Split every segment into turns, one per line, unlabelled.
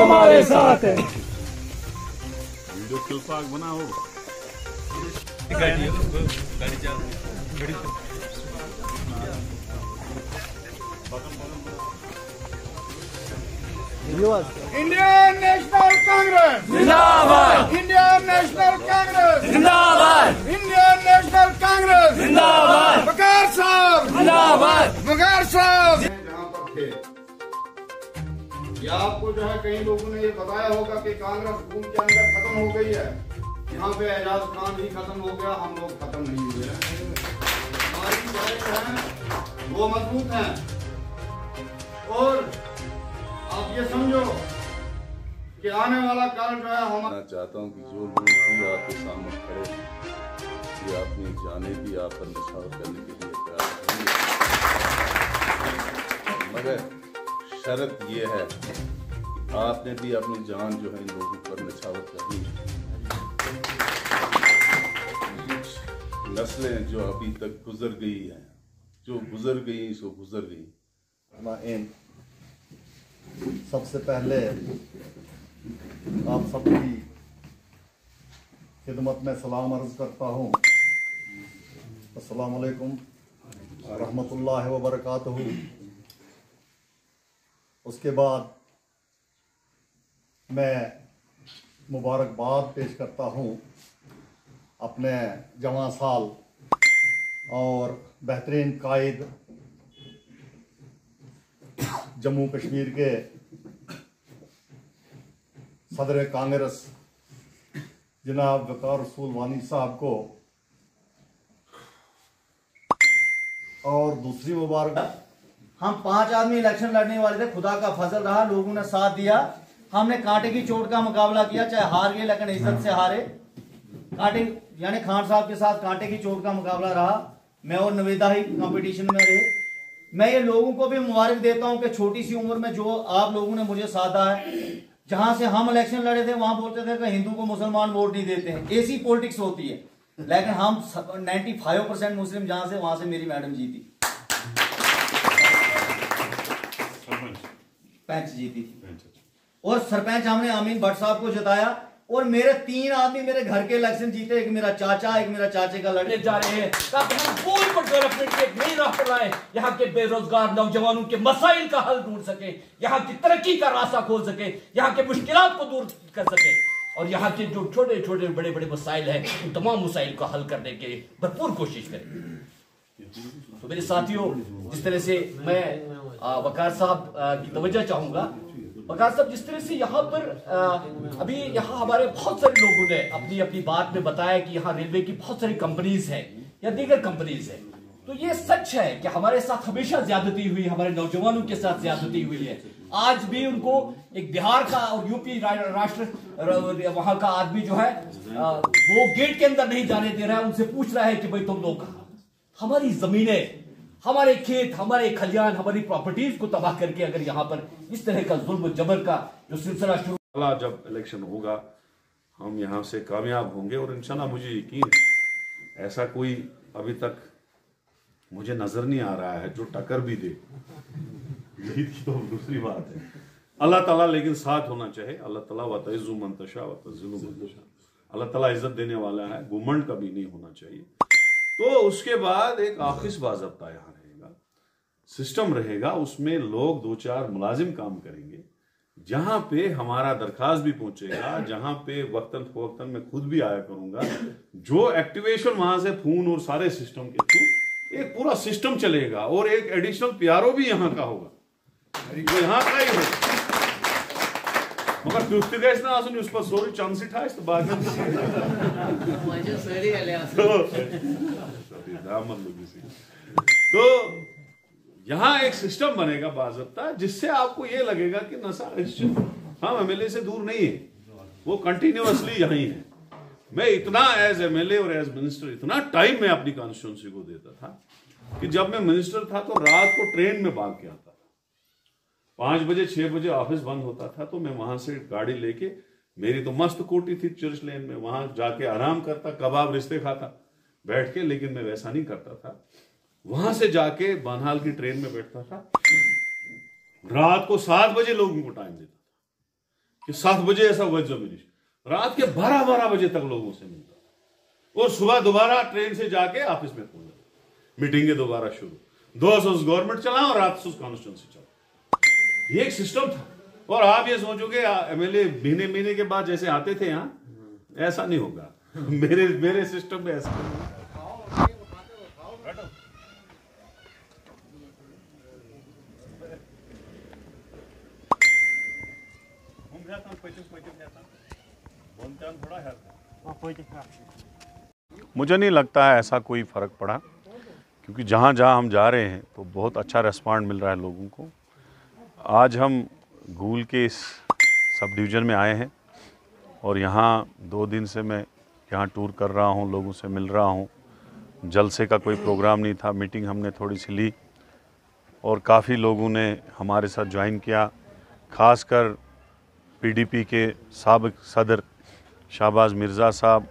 तुम्हारे साथ है।
वीडियो क्लिप पाक बनाओ।
इंडियन नेशनल कांग्रेस जिंदाबाद, इंडियन नेशनल कांग्रेस जिंदाबाद, इंडियन नेशनल कांग्रेस जिंदाबाद, वकार साहब जिंदाबाद, वकार साहब।
जहाँ पर थे या आपको जो है कई लोगों ने ये बताया होगा कि कांग्रेस भूमि के अंदर खत्म हो गई है। यहाँ पे एजाज खान भी खत्म हो गया, हम लोग खत्म नहीं हुए हैं। हमारी जड़ें जो हैं वो मजबूत हैं और आप ये समझो कि आने वाला काल जो है हम
चाहता हूँ कि जो लोग भी आपके सामने खड़े हैं ये अपनी जाने भी आप पर निछावर करने के लिए तैयार हैं, मगर शर्त ये है आपने भी अपनी जान जो है इन लोगों पर निछावर करनी है। कुछ नस्लें जो अभी तक गुजर गई हैं, जो गुजर गई सो गुजर गई।
सबसे पहले आप सबकी खिदमत में सलाम अर्ज करता हूँ। अस्सलाम वालेकुम रहमतुल्लाहि व बरकातहू। उसके बाद मैं मुबारकबाद पेश करता हूँ अपने जवां साल और बेहतरीन कायद जम्मू कश्मीर के सदर कांग्रेस जनाब वकार रसूल वानी साहब को, और दूसरी मुबारक
हम 5 आदमी इलेक्शन लड़ने वाले थे, खुदा का फजल रहा, लोगों ने साथ दिया, हमने कांटे की चोट का मुकाबला किया, चाहे हार गए लेकिन इज्जत से हारे। कांटे यानी खान साहब के साथ कांटे की चोट का मुकाबला रहा, मैं और नवेदा ही कंपटीशन में रहे। मैं ये लोगों को भी मुबारक देता हूं कि छोटी सी उम्र में जो आप लोगों ने मुझे साथ दिया है। जहां से हम इलेक्शन लड़े थे वहां बोलते थे कि हिंदू को मुसलमान वोट नहीं देते हैं, ऐसी पॉलिटिक्स होती है, लेकिन हम 95% मुस्लिम जहां से वहां से मेरी मैडम जीती, पंच जीती थी, और सरपंच हमने अमीन भट्ट साहब को जिताया। और मेरे 3 आदमी मेरे घर के इलेक्शन जीते, एक मेरा चाचा, एक मेरा चाचे का लड़के
जा रहे हैं ताकि हम पूर्ण डेवलपमेंट की एक नई राह पर लाएं, यहाँ के बेरोजगार नौजवानों के मसाइल का हल ढूंढ सके, यहाँ की तरक्की का रास्ता खोल सके, यहाँ के मुश्किलात को दूर कर सके, और यहाँ के जो छोटे छोटे बड़े बड़े मसाइल हैं उन तमाम मसाइल को हल करने के भरपूर कोशिश करें। तो मेरे साथियों, जिस तरह से मैं वकार साहब की तवज्जो चाहूंगा, वकार साहब जिस तरह से यहाँ पर अभी यहाँ हमारे बहुत सारे लोगों ने अपनी अपनी बात में बताया कि यहाँ रेलवे की बहुत सारी कंपनीज हैं या दीगर कंपनीज हैं, तो ये सच है कि हमारे साथ हमेशा ज्यादती हुई, हमारे नौजवानों के साथ ज्यादती हुई है। आज भी उनको एक बिहार का और यूपी राष्ट्र वहां का आदमी जो है वो गेट के अंदर नहीं जाने दे रहा है, उनसे पूछ रहा है कि भाई तुम लोग कहाँ, हमारी जमीनें, हमारे खेत, हमारे खलियान, हमारी प्रॉपर्टीज को तबाह करके अगर यहाँ पर इस तरह का जुल्म जबर का जो सिलसिला शुरू,
जब इलेक्शन होगा हम यहाँ से कामयाब होंगे और इंशाल्लाह मुझे यकीन है ऐसा कोई अभी तक मुझे नजर नहीं आ रहा है जो टक्कर भी दे। यही तो दूसरी बात है, अल्लाह ताला लेकिन साथ होना चाहिए। अल्लाह ताला वतइज़्ज़ु मन तशा व तुज़िल्लु मन तशा, अल्लाह ताला इज्जत देने वाला है, घुमंड कभी नहीं होना चाहिए। तो उसके बाद एक ऑफिस बाज़ाब्ता यहाँ रहेगा, सिस्टम रहेगा, उसमें लोग 2-4 मुलाजिम काम करेंगे, जहां पे हमारा दरखास्त भी पहुंचेगा, जहां पे वक्तन फवक्तन मैं खुद भी आया करूंगा, जो एक्टिवेशन वहां से फोन और सारे सिस्टम के थ्रू एक पूरा सिस्टम चलेगा, और एक एडिशनल पीआरओ भी यहाँ का होगा, वो यहाँ का ही होगा। मगर तुझते गए ना आसुन उस पर सोरी चांस ही था इस तो बाद में तो यहाँ एक सिस्टम बनेगा बाज़ाब्ता, जिससे आपको ये लगेगा कि नशा हम एमएलए से दूर नहीं है, वो कंटिन्यूअसली यहीं है। मैं इतना एज एमएलए और एज मिनिस्टर इतना टाइम मैं अपनी कॉन्स्टिट्यूंसी को देता था कि जब मैं मिनिस्टर था तो रात को ट्रेन में भाग के आता था, 5 बजे 6 बजे ऑफिस बंद होता था, तो मैं वहां से गाड़ी लेके, मेरी तो मस्त कोठी थी चर्च लेन में, वहां जाके आराम करता, कबाब रिश्ते खाता बैठ के, लेकिन मैं वैसा नहीं करता था। वहां से जाके बानहाल की ट्रेन में बैठता था, रात को 7 बजे लोगों को टाइम देता था, कि 7 बजे ऐसा हुआ जमीन, रात के 12-12 बजे तक लोगों से मिलता और सुबह दोबारा ट्रेन से जाके ऑफिस में पहुंच जाता, मीटिंगें दोबारा शुरू, 2 गवर्नमेंट चला और रात से कॉन्स्टिट्यूंसी चला। ये एक सिस्टम था। और आप ये सोचोगे एमएलए महीने के बाद जैसे आते थे यहाँ, ऐसा नहीं होगा। मेरे सिस्टम में ऐसा नहीं होगा। मुझे नहीं लगता है ऐसा कोई फर्क पड़ा, क्योंकि जहाँ जहाँ हम जा रहे हैं तो बहुत अच्छा रिस्पॉन्ड मिल रहा है लोगों को। आज हम गूल के इस सब डिवीज़न में आए हैं और यहाँ 2 दिन से मैं यहाँ टूर कर रहा हूँ, लोगों से मिल रहा हूँ। जलसे का कोई प्रोग्राम नहीं था, मीटिंग हमने थोड़ी सी ली और काफ़ी लोगों ने हमारे साथ ज्वाइन किया। ख़ासकर पीडीपी के साबिक सदर शाहबाज मिर्ज़ा साहब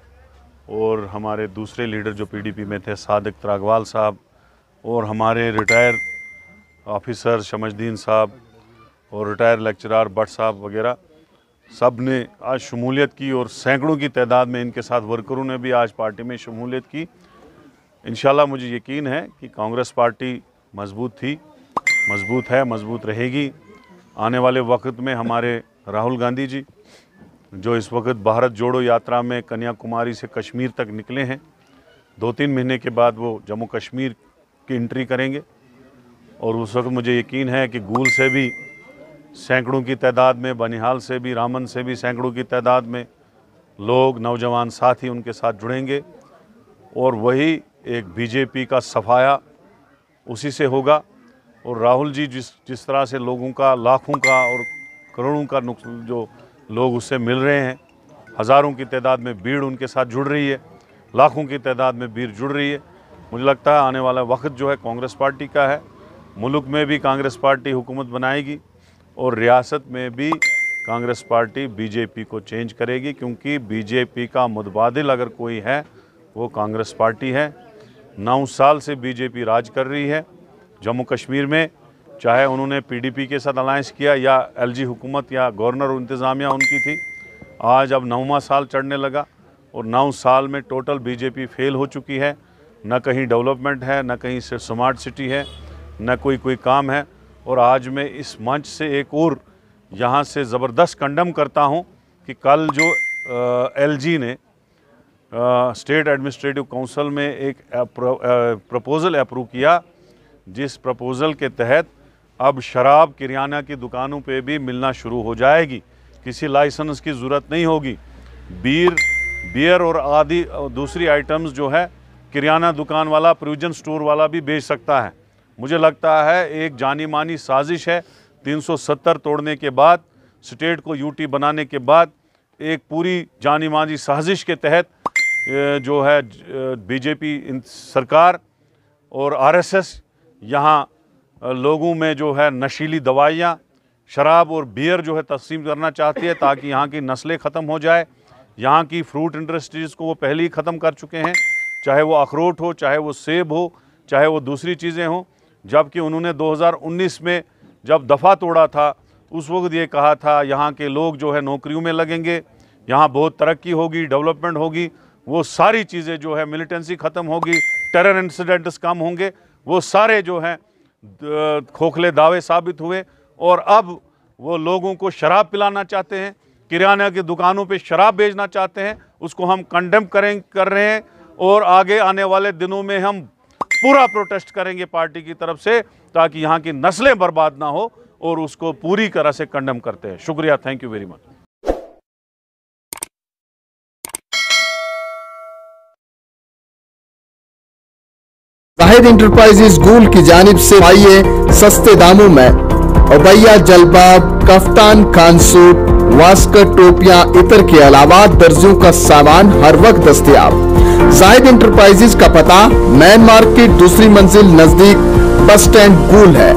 और हमारे दूसरे लीडर जो पीडीपी में थे सादिक त्रागवाल साहब और हमारे रिटायर ऑफिसर शमशदीन साहब और रिटायर लेक्चरर भट्ट साहब वगैरह सब ने आज शमूलियत की और सैकड़ों की तादाद में इनके साथ वर्करों ने भी आज पार्टी में शमूलियत की। इंशाल्लाह मुझे यकीन है कि कांग्रेस पार्टी मजबूत थी, मजबूत है, मजबूत रहेगी। आने वाले वक्त में हमारे राहुल गांधी जी जो इस वक्त भारत जोड़ो यात्रा में कन्याकुमारी से कश्मीर तक निकले हैं, 2-3 महीने के बाद वो जम्मू कश्मीर की एंट्री करेंगे और उस वक्त मुझे यकीन है कि गूल से भी सैकड़ों की तादाद में, बनिहाल से भी, रामन से भी सैकड़ों की तादाद में लोग, नौजवान साथी उनके साथ जुड़ेंगे और वही एक बीजेपी का सफाया उसी से होगा। और राहुल जी जिस तरह से लोगों का, लाखों का और करोड़ों का जो लोग उससे मिल रहे हैं, हज़ारों की तादाद में भीड़ उनके साथ जुड़ रही है, लाखों की तादाद में भीड़ जुड़ रही है। मुझे लगता है आने वाला वक्त जो है कांग्रेस पार्टी का है। मुल्क में भी कांग्रेस पार्टी हुकूमत बनाएगी और रियासत में भी कांग्रेस पार्टी बीजेपी को चेंज करेगी, क्योंकि बीजेपी का मुतबादिल अगर कोई है वो कांग्रेस पार्टी है। 9 साल से बीजेपी राज कर रही है जम्मू कश्मीर में, चाहे उन्होंने पीडीपी के साथ अलायंस किया या एलजी हुकूमत या गवर्नर और इंतज़ामिया उनकी थी। आज अब 9वां साल चढ़ने लगा और 9 साल में टोटल बीजेपी फेल हो चुकी है। न कहीं डेवलपमेंट है, न कहीं से स्मार्ट सिटी है, न कोई काम है। और आज मैं इस मंच से एक और यहाँ से ज़बरदस्त कंडम करता हूँ कि कल जो एलजी ने स्टेट एडमिनिस्ट्रेटिव काउंसिल में एक प्रपोज़ल अप्रूव किया, जिस प्रपोज़ल के तहत अब शराब किराना की दुकानों पे भी मिलना शुरू हो जाएगी, किसी लाइसेंस की ज़रूरत नहीं होगी। बियर और आदि दूसरी आइटम्स जो है किराना दुकान वाला, प्रोविजन स्टोर वाला भी बेच सकता है। मुझे लगता है एक जानी मानी साजिश है। 370 तोड़ने के बाद, स्टेट को यूटी बनाने के बाद, एक पूरी जानी मानी साजिश के तहत जो है बीजेपी सरकार और आरएसएस यहाँ लोगों में जो है नशीली दवाइयाँ, शराब और बियर जो है तकसीम करना चाहती है ताकि यहाँ की नस्लें ख़त्म हो जाए। यहाँ की फ्रूट इंडस्ट्रीज़ को वो पहले ही ख़त्म कर चुके हैं, चाहे वो अखरोट हो, चाहे वो सेब हो, चाहे वो दूसरी चीज़ें हों। जबकि उन्होंने 2019 में जब दफ़ा तोड़ा था उस वक्त ये कहा था यहाँ के लोग जो है नौकरियों में लगेंगे, यहाँ बहुत तरक्की होगी, डेवलपमेंट होगी। वो सारी चीज़ें जो है, मिलिटेंसी ख़त्म होगी, टेरर इंसिडेंट्स कम होंगे, वो सारे जो हैं खोखले दावे साबित हुए। और अब वो लोगों को शराब पिलाना चाहते हैं, किराना की दुकानों पे शराब बेचना चाहते हैं। उसको हम कंडेम कर रहे हैं और आगे आने वाले दिनों में हम पूरा प्रोटेस्ट करेंगे पार्टी की तरफ से, ताकि यहाँ की नस्लें बर्बाद ना हो, और उसको पूरी तरह से कंडेम करते हैं। शुक्रिया, thank you very much.
Zahid enterprises Gul की जानिब से पाइए सस्ते दामों में अबैया, जलबाब, कफ्तान, खानसूट, वास्कट, टोपियां, इतर के अलावा दर्जियों का सामान हर वक्त दस्तयाब। जाहिद इंटरप्राइजेज का पता मैन मार्केट, दूसरी मंजिल, नजदीक बस स्टैंड गूल है।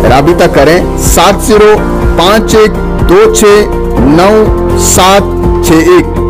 राबिता करें 7051269761।